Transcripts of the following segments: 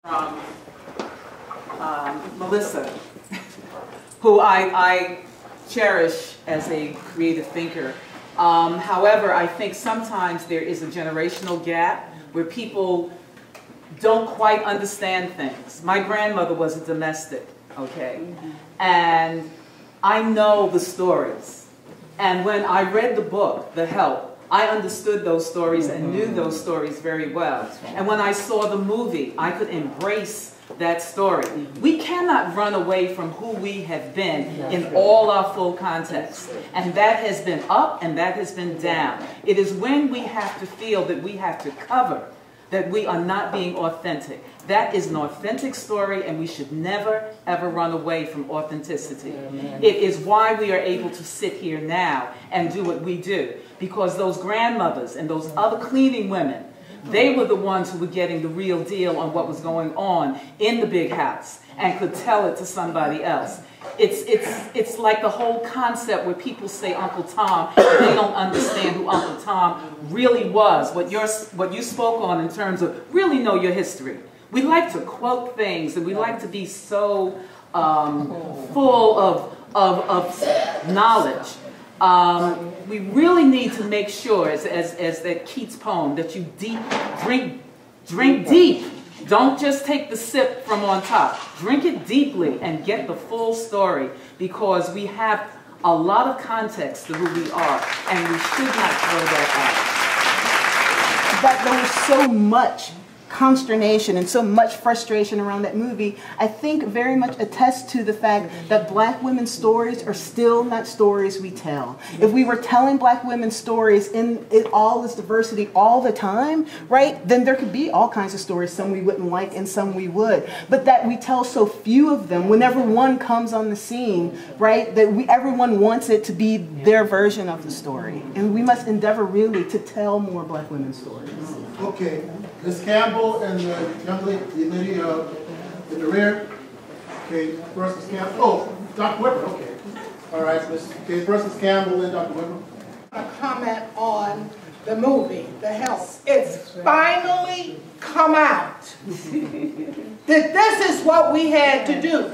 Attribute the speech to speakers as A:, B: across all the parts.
A: from Melissa, who I cherish as a creative thinker. However, I think sometimes there is a generational gap where people don't quite understand things. My grandmother was a domestic, okay? And I know the stories. And when I read the book, The Help, I understood those stories and knew those stories very well. And when I saw the movie, I could embrace that story. We cannot run away from who we have been in all our full context. And that has been up and that has been down. It is when we have to feel that we have to cover that we are not being authentic. That is an authentic story, and we should never, ever run away from authenticity. It is why we are able to sit here now and do what we do, because those grandmothers and those other cleaning women, they were the ones who were getting the real deal on what was going on in the big house and could tell it to somebody else. It's like the whole concept where people say Uncle Tom, and they don't understand who Uncle Tom really was, what you spoke on in terms of really know your history. We like to quote things, and we like to be so full of knowledge. We really need to make sure, as that Keats poem, that you drink deep. Don't just take the sip from on top. Drink it deeply and get the full story, because we have a lot of context to who we are, and we should not throw that out.
B: But there was so much consternation and so much frustration around that movie, I think very much attests to the fact that black women's stories are still not stories we tell. If we were telling black women's stories in all this diversity all the time, right, then there could be all kinds of stories, some we wouldn't like and some we would. But that we tell so few of them, whenever one comes on the scene, right, that everyone wants it to be their version of the story. And we must endeavor really to tell more black women's stories.
C: Okay. Ms. Campbell and the young lady in the rear. Okay, first Ms. Campbell. Oh, Dr. Whipper, okay. All right, okay, first Ms. Campbell and Dr. Whipper.
D: A comment on the movie, The Help. It's finally come out that this is what we had to do.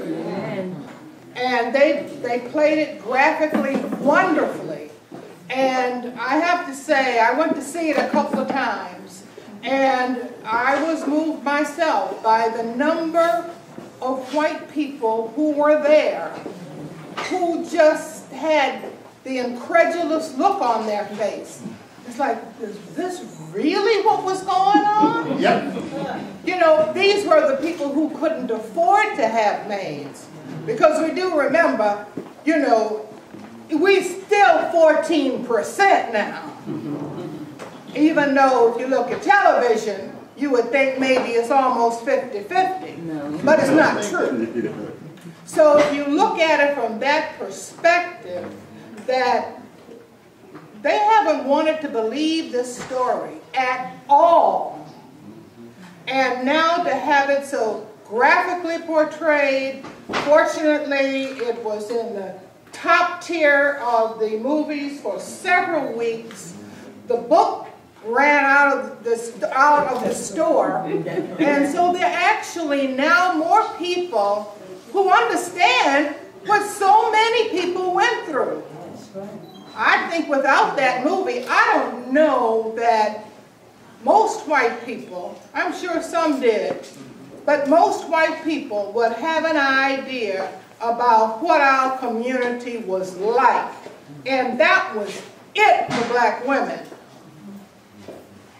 D: And they played it graphically wonderfully. And I have to say, I went to see it a couple of times. And I was moved myself by the number of white people who were there, who just had the incredulous look on their face. It's like, is this really what was going on?
C: Yep.
D: You know, these were the people who couldn't afford to have maids. Because we do remember, you know, we still 14% now. Even though if you look at television, you would think maybe it's almost 50-50. No. But it's not true. So if you look at it from that perspective, that they haven't wanted to believe this story at all. And now to have it so graphically portrayed, fortunately it was in the top tier of the movies for several weeks. The book ran out of the store, and so there are actually now more people who understand what so many people went through. I think without that movie, I don't know that most white people, I'm sure some did, but most white people would have an idea about what our community was like. And that was it for black women.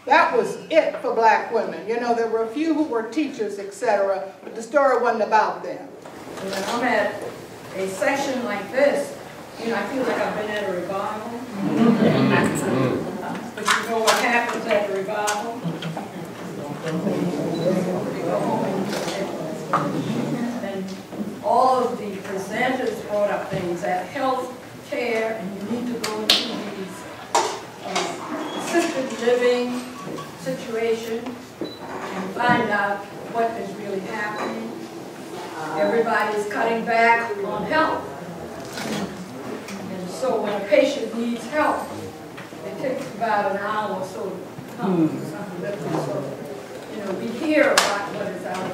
D: That was it for black women. You know, there were a few who were teachers, etc., but the story wasn't about them.
E: When I'm at a session like this, you know, I feel like I've been at a revival. But you know what happens at a revival? And all of the presenters brought up things that health care, and you need to go into these assisted living situation and find out what is really happening. Everybody's cutting back on health. And so when a patient needs help, it takes about an hour or so to come to something different. So, you know, we hear about what is out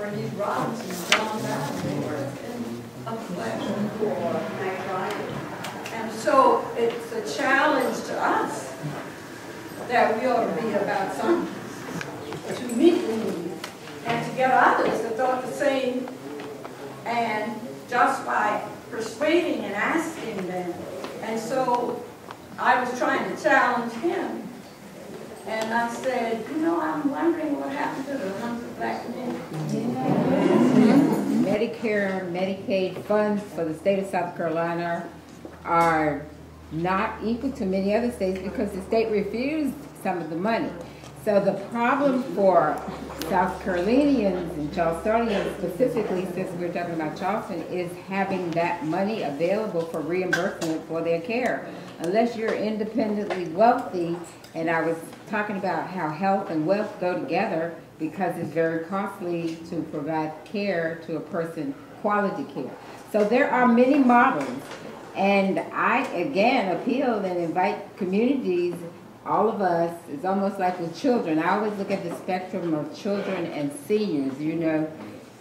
E: Bernice Robinson, John Davenport, and a flesh and core. And so it's a challenge to us that we ought to be about something to meet the need and to get others that thought the same, and just by persuading and asking them. And so I was trying to challenge him. And I said, you know, I'm wondering what happened to the 100 black men.
F: Medicare, Medicaid funds for the state of South Carolina are not equal to many other states because the state refused some of the money. So the problem for South Carolinians and Charlestonians specifically, since we're talking about Charleston, is having that money available for reimbursement for their care. Unless you're independently wealthy, and I was talking about how health and wealth go together because it's very costly to provide care to a person, quality care. So there are many models, and I again appeal and invite communities, all of us. It's almost like with children. I always look at the spectrum of children and seniors. You know,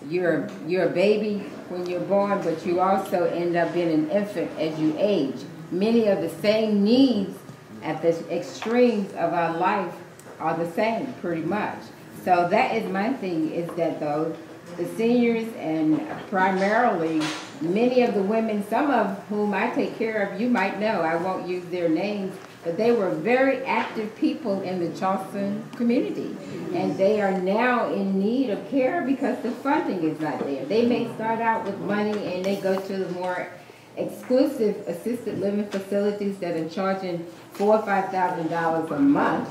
F: you're a baby when you're born, but you also end up being an infant as you age. Many of the same needs at the extremes of our life are the same, pretty much. So that is my thing, is that though the seniors and primarily many of the women, some of whom I take care of, you might know, I won't use their names, but they were very active people in the Charleston community. And they are now in need of care because the funding is not there. They may start out with money and they go to the more exclusive assisted living facilities that are charging $4,000 or $5,000 a month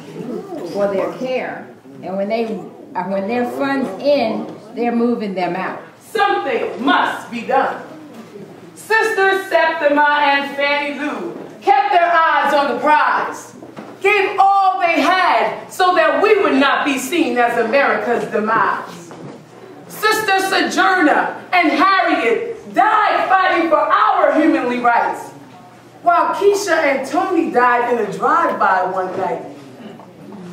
F: for their care. And when their funds end, they're moving them out.
G: Something must be done. Sisters Septima and Fannie Lou kept their eyes on the prize, gave all they had so that we would not be seen as America's demise. Sister Sojourner and Harriet died fighting for our humanly rights, while Keisha and Tony died in a drive-by one night.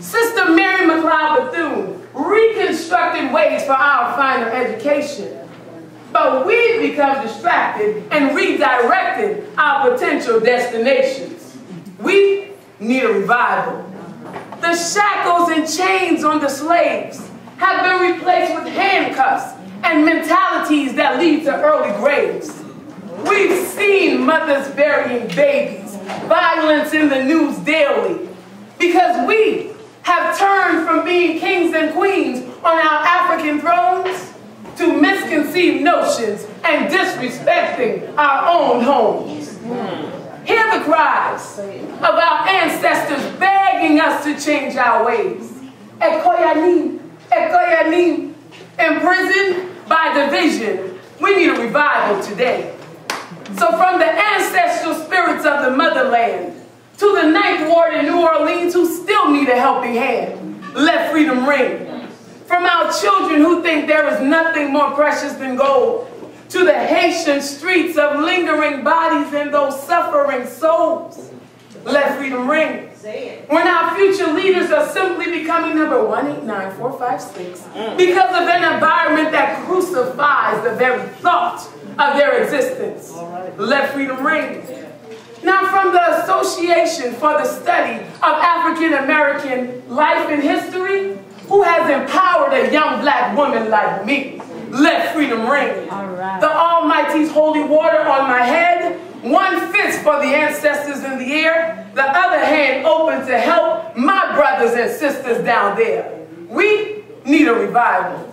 G: Sister Mary McLeod Bethune reconstructed ways for our finer education. But we've become distracted and redirected our potential destinations. We need a revival. The shackles and chains on the slaves have been replaced with handcuffs and mentalities that lead to early graves. We've seen mothers burying babies, violence in the news daily, because we have turned from being kings and queens on our African thrones to misconceived notions and disrespecting our own homes. Hear the cries of our ancestors begging us to change our ways. Ekoyanim, Ekoyanim, imprisoned by division, we need a revival today. So from the ancestral spirits of the motherland to the Ninth Ward in New Orleans who still need a helping hand, let freedom ring. From our children who think there is nothing more precious than gold, to the Haitian streets of lingering bodies and those suffering souls, let freedom ring. When our future leaders are simply becoming number 189456 because of an environment that crucifies the very thought of their existence, let freedom ring. Now, from the Association for the Study of African American Life and History, who has empowered a young black woman like me, let freedom ring. The Almighty's holy water on my head, one fist for the ancestors in the air, the other hand open to help my brothers and sisters down there. We need a revival.